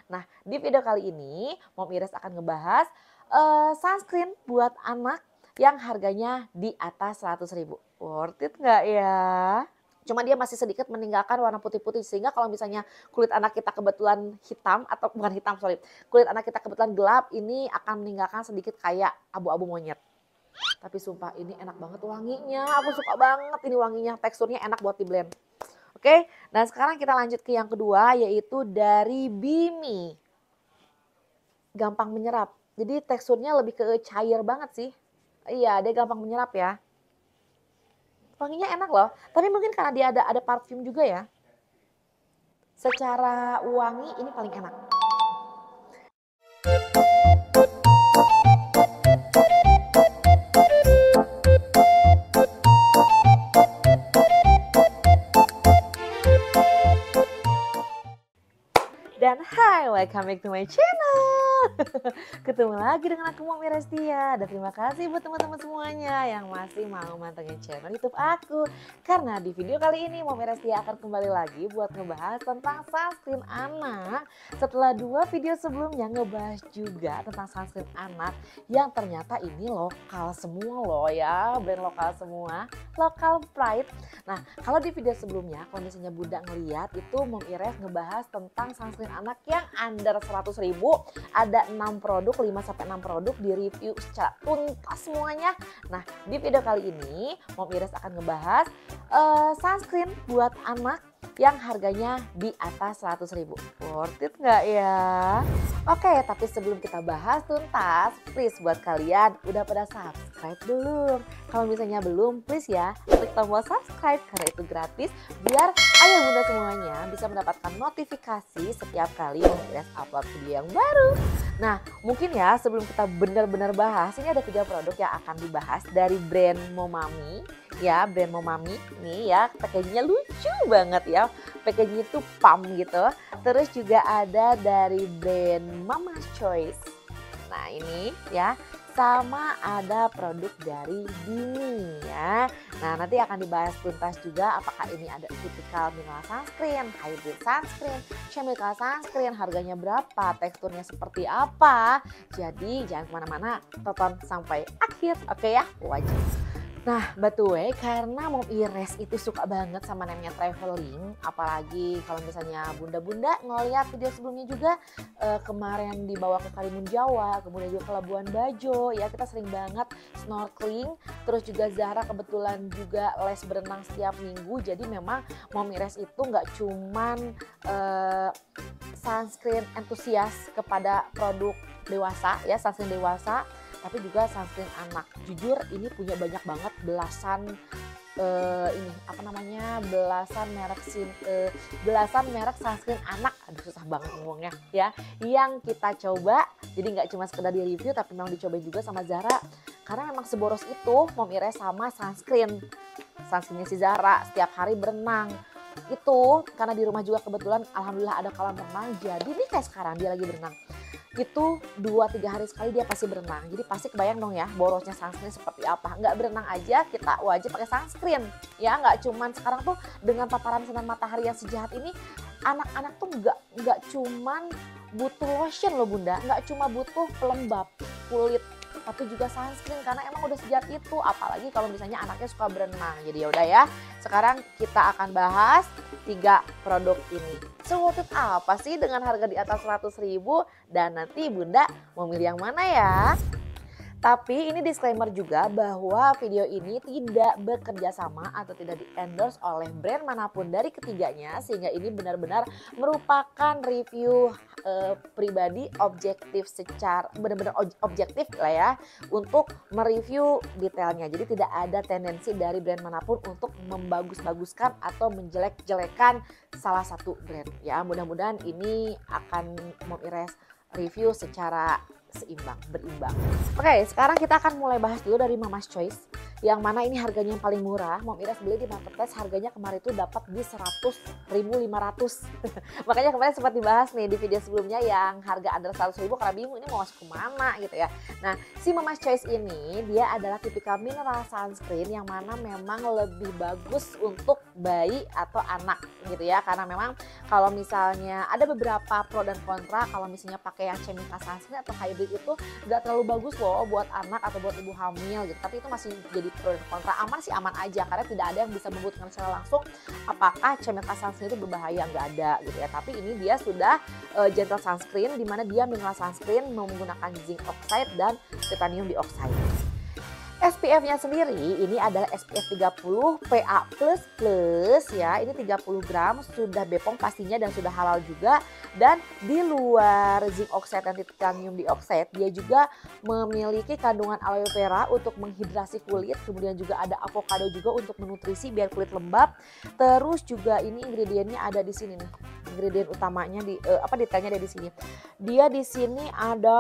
Nah, di video kali ini Mom Ires akan ngebahas sunscreen buat anak yang harganya di atas 100.000. Worth it nggak ya? Cuma dia masih sedikit meninggalkan warna putih-putih sehingga kalau misalnya kulit anak kita kebetulan hitam atau bukan hitam sorry, kulit anak kita kebetulan gelap ini akan meninggalkan sedikit kayak abu-abu monyet. Tapi sumpah ini enak banget wanginya, aku suka banget ini wanginya, teksturnya enak buat di blend. Oke, dan sekarang kita lanjut ke yang kedua yaitu dari Bimi. Gampang menyerap, jadi teksturnya lebih ke cair banget sih. Iya, dia gampang menyerap ya. Wanginya enak loh, tapi mungkin karena dia ada parfum juga ya. Secara wangi ini paling enak. Dan hai, welcome back to my channel. Ketemu lagi dengan aku Mom Irestia. Dan terima kasih buat teman-teman semuanya yang masih mau mantengin channel YouTube aku. Karena di video kali ini Mom Irestia akan kembali lagi buat ngebahas tentang sunscreen anak. Setelah 2 video sebelumnya ngebahas juga tentang sunscreen anak yang ternyata ini lokal semua loh ya, brand lokal semua, Local Pride. Nah, kalau di video sebelumnya kalau misalnya Bunda ngeliat itu Mom Ires ngebahas tentang sunscreen anak yang under 100.000, ada 6 produk, 5-6 produk di review secara tuntas semuanya. Nah, di video kali ini Mom Ires akan ngebahas sunscreen buat anak yang harganya di atas 100.000. Worth it nggak ya? Oke, tapi sebelum kita bahas tuntas, please buat kalian udah pada subscribe belum? Kalau misalnya belum, please ya klik tombol subscribe karena itu gratis biar ayah bunda semuanya bisa mendapatkan notifikasi setiap kali Mom Ires upload video yang baru. Nah, mungkin ya sebelum kita benar-benar bahas, ini ada 3 produk yang akan dibahas dari brand Momami. Ya, brand Momami ini ya, packagingnya lucu banget ya. Packagingnya itu pump gitu. Terus juga ada dari brand Mama's Choice. Nah, ini ya. Sama ada produk dari Bimi ya. Nah, nanti akan dibahas tuntas juga apakah ini ada typical mineral sunscreen, hybrid sunscreen, chemical sunscreen, harganya berapa, teksturnya seperti apa. Jadi jangan kemana-mana, tonton sampai akhir, oke ya, wajib. Nah, by the way, karena Mom Ires itu suka banget sama namanya traveling, apalagi kalau misalnya bunda-bunda ngeliat video sebelumnya juga kemarin dibawa ke Karimun Jawa, kemudian juga ke Labuan Bajo, ya kita sering banget snorkeling, terus juga Zahra kebetulan juga les berenang setiap minggu, jadi memang Mom Ires itu nggak cuman sunscreen entusias kepada produk dewasa, ya sunscreen dewasa, tapi juga sunscreen anak. Jujur ini punya banyak banget belasan belasan merek sunscreen anak. Aduh susah banget ngomongnya ya. Yang kita coba, jadi nggak cuma sekedar di review tapi memang dicoba juga sama Zahra. Karena memang seboros itu Mom Ires sama sunscreennya si Zahra setiap hari berenang. Itu karena di rumah juga kebetulan alhamdulillah ada kolam renang. Jadi nih kayak sekarang dia lagi berenang. Itu 2-3 hari sekali dia pasti berenang. Jadi pasti kebayang dong ya borosnya sunscreen seperti apa. Nggak berenang aja kita wajib pakai sunscreen. Ya nggak cuman sekarang tuh dengan paparan sinar matahari yang sejahat ini, anak-anak tuh nggak cuman butuh lotion loh bunda. Nggak cuma butuh pelembab kulit, tapi juga sunscreen karena emang udah sejahat itu. Apalagi kalau misalnya anaknya suka berenang. Jadi yaudah ya, sekarang kita akan bahas 3 produk ini. So worth it apa sih dengan harga di atas 100.000 dan nanti bunda mau milih yang mana ya? Tapi ini disclaimer juga bahwa video ini tidak bekerja sama atau tidak di-endorse oleh brand manapun dari ketiganya, sehingga ini benar-benar merupakan review pribadi objektif, secara benar-benar objektif lah ya untuk mereview detailnya. Jadi tidak ada tendensi dari brand manapun untuk membagus-baguskan atau menjelek-jelekan salah satu brand ya. Mudah-mudahan ini akan Mom Ires review secara berimbang. Oke, sekarang kita akan mulai bahas dulu dari Mama's Choice. Yang mana ini harganya yang paling murah. Mom Ires beli di marketplace harganya kemarin itu dapat di 100.500. Makanya kemarin sempat dibahas nih di video sebelumnya yang harga under 100.000 karena bingung ini mau masuk kemana gitu ya. Nah, si Mama's Choice ini dia adalah tipikal mineral sunscreen yang mana memang lebih bagus untuk bayi atau anak gitu ya. Karena memang kalau misalnya ada beberapa pro dan kontra, kalau misalnya pakai yang chemical sunscreen atau hybrid itu nggak terlalu bagus loh buat anak atau buat ibu hamil gitu. Tapi itu masih jadi pro dan kontra. Aman sih aman aja, karena tidak ada yang bisa membuktikan secara langsung apakah chemical sunscreen itu berbahaya, nggak ada gitu ya. Tapi ini dia sudah gentle sunscreen, di mana dia mineral sunscreen menggunakan zinc oxide dan titanium dioxide. SPF-nya sendiri ini adalah SPF 30 PA++ ya. Ini 30 gram, sudah BPOM pastinya dan sudah halal juga. Dan di luar zinc oxide dan titanium dioxide, dia juga memiliki kandungan aloe vera untuk menghidrasi kulit. Kemudian juga ada avocado juga untuk menutrisi biar kulit lembab. Terus juga ini ingredientnya ada di sini nih. Ingredient utamanya detailnya ada di sini. Dia di sini ada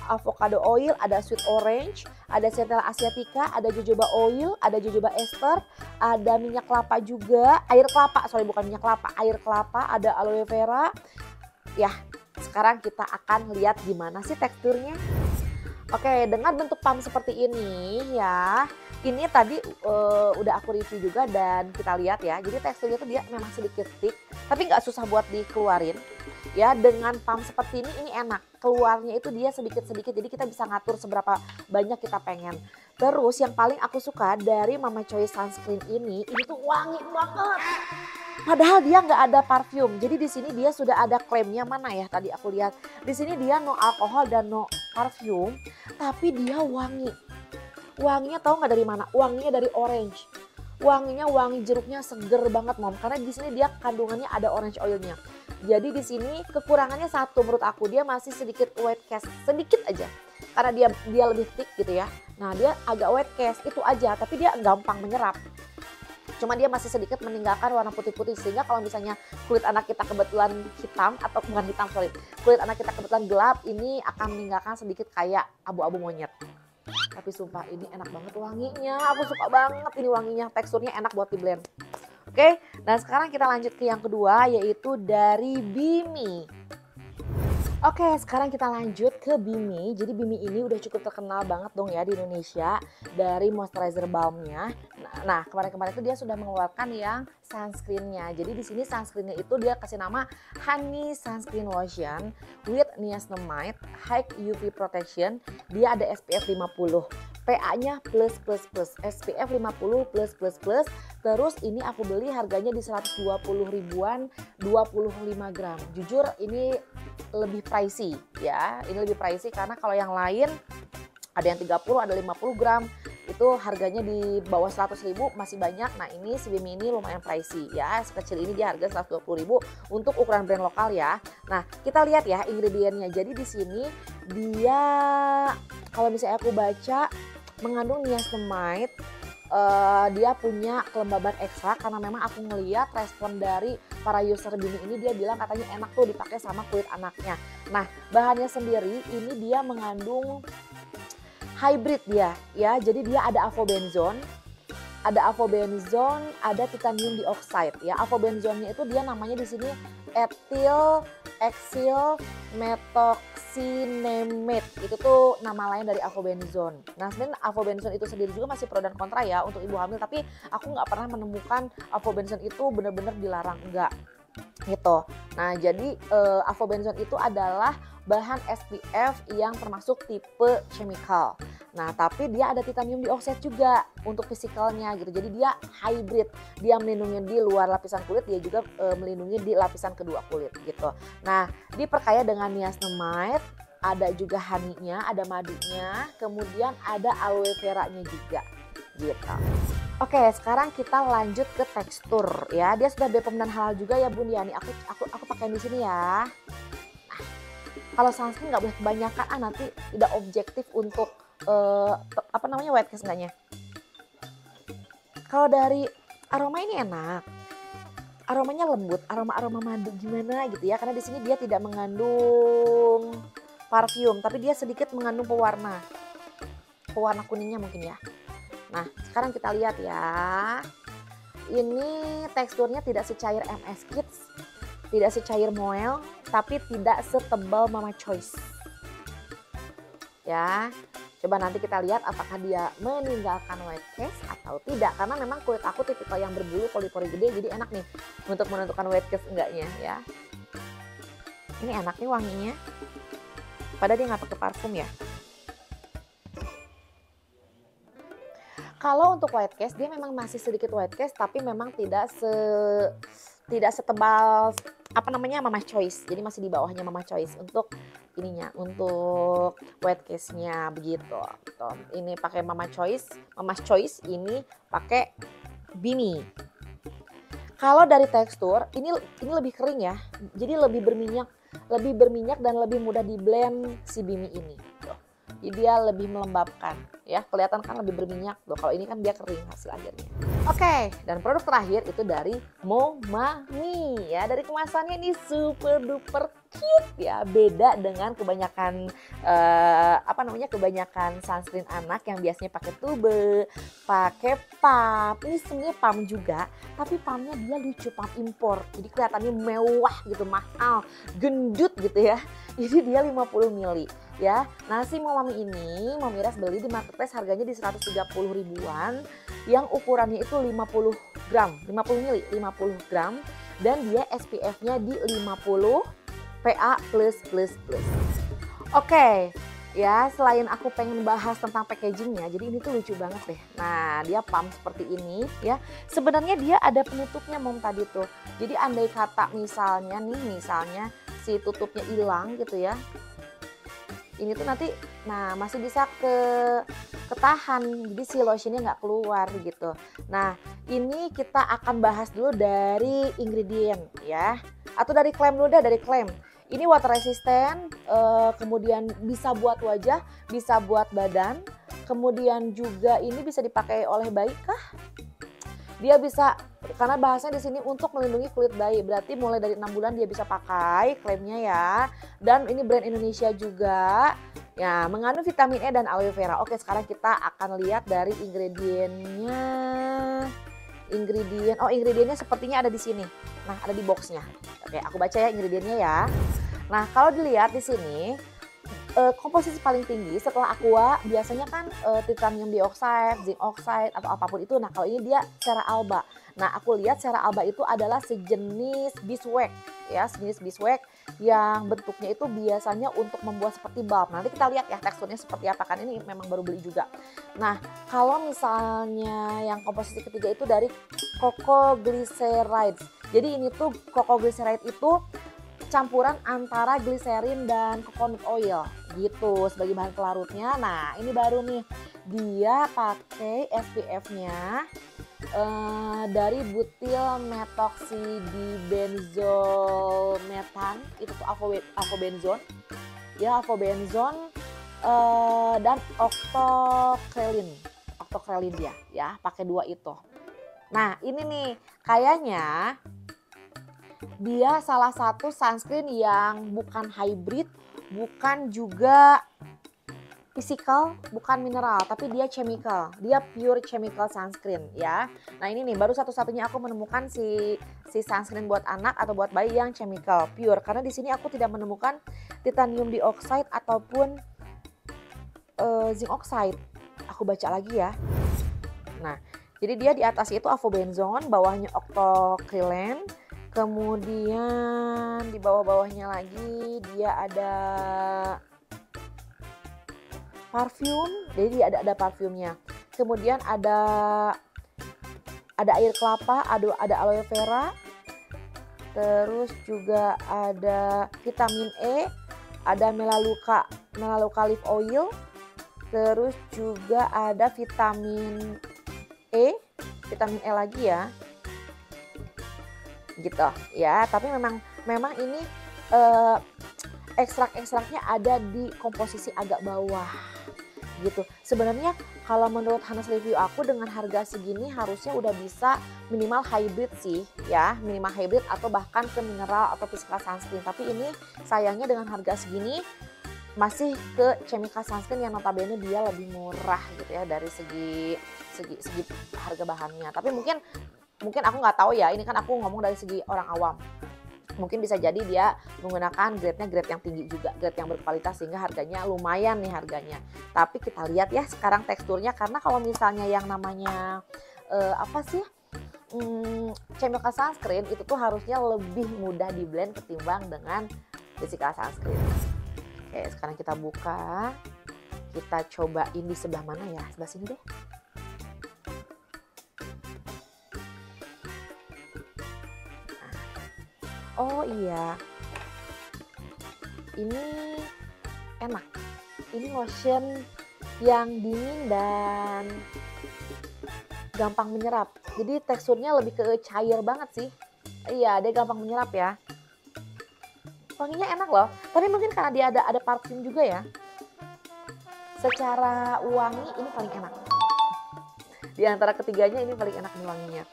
avocado oil, ada sweet orange, ada centella asiatica, ada jojoba oil, ada jojoba ester, ada minyak kelapa juga, air kelapa, bukan minyak kelapa, air kelapa, ada aloe vera. Ya, sekarang kita akan lihat gimana sih teksturnya. Oke, dengan bentuk pump seperti ini ya. Ini tadi udah aku review juga dan kita lihat ya. Jadi teksturnya tuh dia memang sedikit thick, tapi nggak susah buat dikeluarin. Ya, dengan pump seperti ini enak. Keluarnya itu dia sedikit-sedikit, jadi kita bisa ngatur seberapa banyak kita pengen. Terus yang paling aku suka dari Mama Choice sunscreen ini tuh wangi banget. Padahal dia nggak ada parfum. Jadi di sini dia sudah ada klaimnya, mana ya tadi aku lihat. Di sini dia no alkohol dan no parfum, tapi dia wangi. Wanginya tahu nggak dari mana? Wanginya dari orange. Wanginya wangi jeruknya seger banget Mom, karena di sini dia kandungannya ada orange oilnya. Jadi di sini kekurangannya satu menurut aku, dia masih sedikit white cast, sedikit aja. Karena dia lebih thick gitu ya. Nah, dia agak white cast itu aja, tapi dia gampang menyerap. Cuma dia masih sedikit meninggalkan warna putih-putih, sehingga kalau misalnya kulit anak kita kebetulan hitam atau bukan hitam, kulit anak kita kebetulan gelap, ini akan meninggalkan sedikit kayak abu-abu monyet. Tapi sumpah ini enak banget wanginya, aku suka banget ini wanginya, teksturnya enak buat di blend. Oke, nah sekarang kita lanjut ke yang kedua, yaitu dari Bimi. Oke, sekarang kita lanjut ke Bimi. Jadi Bimi ini udah cukup terkenal banget dong ya di Indonesia dari moisturizer balmnya. Nah, kemarin-kemarin itu dia sudah mengeluarkan yang sunscreennya. Jadi di sini sunscreennya itu dia kasih nama Honey Sunscreen Lotion with Niacinamide High UV Protection. Dia ada SPF 50. PA-nya plus, SPF 50 plus. Terus ini aku beli harganya di 120 ribuan, 25 gram. Jujur ini lebih pricey ya. Ini lebih pricey karena kalau yang lain ada yang 30, ada 50 gram. Itu harganya di bawah 100 ribu masih banyak. Nah ini si Bimi ini lumayan pricey ya. Sekecil ini dia harga 120 ribu untuk ukuran brand lokal ya. Nah kita lihat ya ingredientnya. Jadi di sini dia kalau misalnya aku baca mengandung niacinamide. Dia punya kelembaban ekstra karena memang aku ngeliat respon dari para user Bimi ini, dia bilang katanya enak tuh dipakai sama kulit anaknya. Nah bahannya sendiri ini dia mengandung hybrid dia ya, jadi dia ada avobenzone, ada titanium dioxide ya. Avobenzone-nya itu dia namanya di sini ethyl exyl methoxynilamide, itu tuh nama lain dari avobenzone. Nah sebenarnya avobenzone itu sendiri juga masih pro dan kontra ya untuk ibu hamil, tapi aku nggak pernah menemukan avobenzone itu benar-benar dilarang, enggak gitu. Nah jadi avobenzone itu adalah bahan SPF yang termasuk tipe chemical. Nah tapi dia ada titanium dioxide juga untuk fisikalnya gitu. Jadi dia hybrid, dia melindungi di luar lapisan kulit, dia juga melindungi di lapisan kedua kulit gitu. Nah diperkaya dengan niacinamide, ada juga honey-nya, ada madunya, kemudian ada aloe vera-nya juga gitu. Oke, sekarang kita lanjut ke tekstur ya. Dia sudah BPOM dan halal juga ya Bun ya. Nih aku pakai di sini ya. Kalau sunscreen nggak boleh kebanyakan, nanti tidak objektif untuk white cast enggaknya. Kalau dari aroma ini enak, aromanya lembut, aroma madu gimana gitu ya. Karena di sini dia tidak mengandung parfum, tapi dia sedikit mengandung pewarna kuningnya mungkin ya. Nah sekarang kita lihat ya, ini teksturnya tidak secair MS Kids, tidak secair Moel, tapi tidak setebal Mama Choice ya. Coba nanti kita lihat apakah dia meninggalkan white cast atau tidak. Karena memang kulit aku tipikal yang berbulu, pori-pori gede, jadi enak nih untuk menentukan white cast enggaknya ya. Ini enak nih wanginya. Padahal dia nggak pakai parfum ya. Kalau untuk white cast dia memang masih sedikit white cast, tapi memang tidak setebal apa namanya Mama Choice. Jadi masih di bawahnya Mama Choice untuk ininya, untuk white case-nya begitu. Tuh, ini pakai Mama Choice ini pakai Bimi. Kalau dari tekstur ini lebih kering ya. Jadi lebih berminyak dan lebih mudah di blend si Bimi ini. Tuh. Jadi dia lebih melembabkan ya, kelihatan kan lebih berminyak loh. Kalau ini kan dia kering hasil akhirnya. Oke, dan produk terakhir itu dari Momami ya. Dari kemasannya ini super duper cute ya, beda dengan kebanyakan kebanyakan sunscreen anak yang biasanya pakai tube, pakai pump. Ini sebenarnya pump juga, tapi pumpnya dia lucu, pump impor. Jadi kelihatannya mewah gitu, mahal, gendut gitu ya. Ini dia 50 ml ya. Nah, si Momami ini Momiras beli di marketplace harganya di 130 ribuan. Yang ukurannya itu 50 gram, 50 ml, 50 gram. Dan dia SPF-nya di 50 PA+++. Oke, ya selain aku pengen bahas tentang packagingnya, jadi ini tuh lucu banget deh. Nah, dia pump seperti ini ya. Sebenarnya dia ada penutupnya Mom tadi tuh. Jadi andai kata misalnya si tutupnya hilang gitu ya. Ini tuh nanti masih bisa ketahan, jadi si lotionnya nggak keluar gitu. Nah, ini kita akan bahas dulu dari ingredient ya, atau dari klaim dulu deh, dari klaim. Ini water resistant, kemudian bisa buat wajah, bisa buat badan, kemudian juga ini bisa dipakai oleh bayi kah? Dia bisa, karena bahasanya di sini untuk melindungi kulit bayi, berarti mulai dari 6 bulan dia bisa pakai, klaimnya ya. Dan ini brand Indonesia juga, ya mengandung vitamin E dan aloe vera. Oke, sekarang kita akan lihat dari ingredientnya. Ingredientnya sepertinya ada di sini. Nah, ada di boxnya. Oke, aku baca ya ingredientnya ya. Nah, kalau dilihat di sini, komposisi paling tinggi setelah aqua biasanya kan titanium dioxide, zinc oxide atau apapun itu. Nah, kalau ini dia cera alba. Nah, aku lihat cera alba itu adalah sejenis beeswax ya, sejenis beeswax yang bentuknya itu biasanya untuk membuat seperti balm. Nanti kita lihat ya teksturnya seperti apa, kan ini memang baru beli juga. Nah, kalau misalnya yang komposisi ketiga itu dari coco glyceride. Jadi ini tuh coco glyceride itu campuran antara gliserin dan coconut oil gitu sebagai bahan pelarutnya. Nah, ini baru nih dia pakai SPF-nya dari butil methoxydibenzolmetan, itu tuh avobenzone ya, avobenzone dan octocrylene dia ya, pakai dua itu. Nah, ini nih kayaknya dia salah satu sunscreen yang bukan hybrid, bukan juga physical, bukan mineral, tapi dia chemical. Dia pure chemical sunscreen ya. Nah, ini nih baru satu-satunya aku menemukan si sunscreen buat anak atau buat bayi yang chemical pure. Karena di sini aku tidak menemukan titanium dioxide ataupun zinc oxide. Aku baca lagi ya. Nah, jadi dia di atas itu avobenzone, bawahnya octocrylene. Kemudian di bawah-bawahnya lagi dia ada parfum, jadi ada parfumnya. Kemudian ada air kelapa, ada aloe vera, terus juga ada vitamin E, ada melaleuca leaf oil, terus juga ada vitamin E lagi ya. Gitu ya, tapi memang ini ekstrak-ekstraknya ada di komposisi agak bawah gitu. Sebenarnya kalau menurut Hanes review aku dengan harga segini harusnya udah bisa minimal hybrid sih ya, minimal hybrid atau bahkan ke mineral atau physical sunscreen. Tapi ini sayangnya dengan harga segini masih ke chemical sunscreen yang notabene dia lebih murah gitu ya dari segi harga bahannya. Tapi mungkin aku nggak tahu ya, ini kan aku ngomong dari segi orang awam. Mungkin bisa jadi dia menggunakan grade-nya grade yang tinggi juga, grade yang berkualitas sehingga harganya lumayan nih harganya. Tapi kita lihat ya sekarang teksturnya, karena kalau misalnya yang namanya apa sih, chemical sunscreen itu tuh harusnya lebih mudah di blend ketimbang dengan physical sunscreen. Oke, sekarang kita buka, kita cobain di sebelah mana ya, sebelah sini deh. Oh iya, ini enak. Ini lotion yang dingin dan gampang menyerap. Jadi teksturnya lebih ke cair banget sih. Iya, dia gampang menyerap ya. Wanginya enak loh. Tapi mungkin karena dia ada parfum juga ya. Secara wangi ini paling enak. Di antara ketiganya ini paling enak nih wanginya.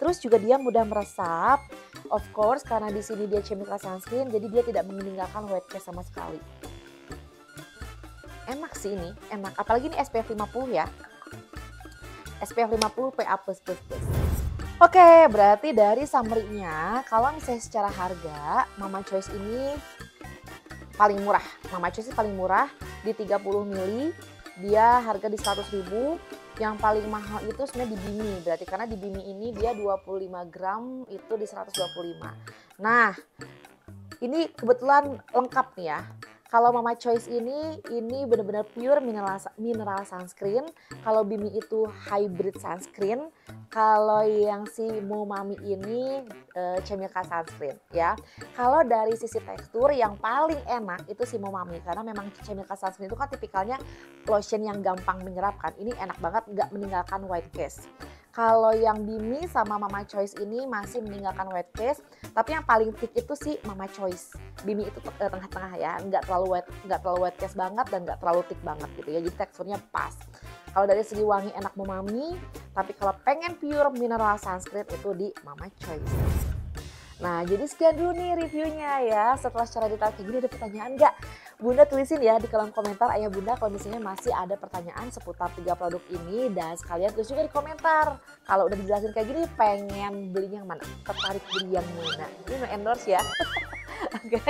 Terus juga dia mudah meresap. Of course karena di sini dia chemical sunscreen, jadi dia tidak meninggalkan white cast sama sekali. Enak sih ini, enak. Apalagi ini SPF 50 ya. SPF 50 PA+++. Oke, berarti dari summary-nya, kalau misalnya secara harga, Mama Choice ini paling murah. Mama Choice ini paling murah di 30 ml, dia harga di 100.000. Yang paling mahal itu sebenarnya di Bimi, berarti karena di Bimi ini dia 25 gram itu di 125. Nah, ini kebetulan lengkap nih ya. Kalau Mama Choice ini benar-benar pure mineral sunscreen. Kalau Bimi itu hybrid sunscreen. Kalau yang si Momami ini chemical sunscreen ya. Kalau dari sisi tekstur yang paling enak itu si Momami, karena memang chemical sunscreen itu kan tipikalnya lotion yang gampang menyerap kan. Ini enak banget, nggak meninggalkan white cast. Kalau yang Bimi sama Mama Choice ini masih meninggalkan white cast, tapi yang paling thick itu sih Mama Choice. Bimi itu tengah-tengah ya, nggak terlalu white cast banget dan nggak terlalu thick banget gitu ya. Jadi teksturnya pas. Kalau dari segi wangi enak Momami, tapi kalau pengen pure mineral sunscreen itu di Mama Choice. Nah, jadi sekian dulu nih reviewnya ya. Setelah secara detail kayak gini, ada pertanyaan nggak? Bunda tulisin ya di kolom komentar ayah bunda kalau misalnya masih ada pertanyaan seputar 3 produk ini, dan sekalian tulis juga di komentar kalau udah dijelasin kayak gini pengen beli yang mana, tertarik beli yang mana. Ini no endorse ya. Oke,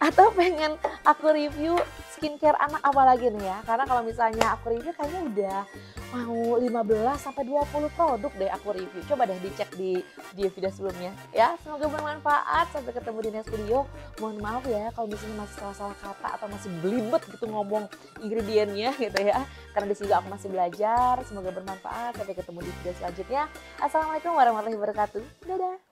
atau pengen aku review skincare anak apa lagi nih ya, karena kalau misalnya aku review kayaknya udah mau 15 sampai 20 produk deh aku review. Coba deh dicek di video sebelumnya ya. Semoga bermanfaat, sampai ketemu di next video. Mohon maaf ya kalau misalnya masih salah-salah kata atau masih belibet gitu ngomong ingredientnya gitu ya, karena di sini aku masih belajar. Semoga bermanfaat, sampai ketemu di video selanjutnya. Assalamualaikum warahmatullahi wabarakatuh. Dadah.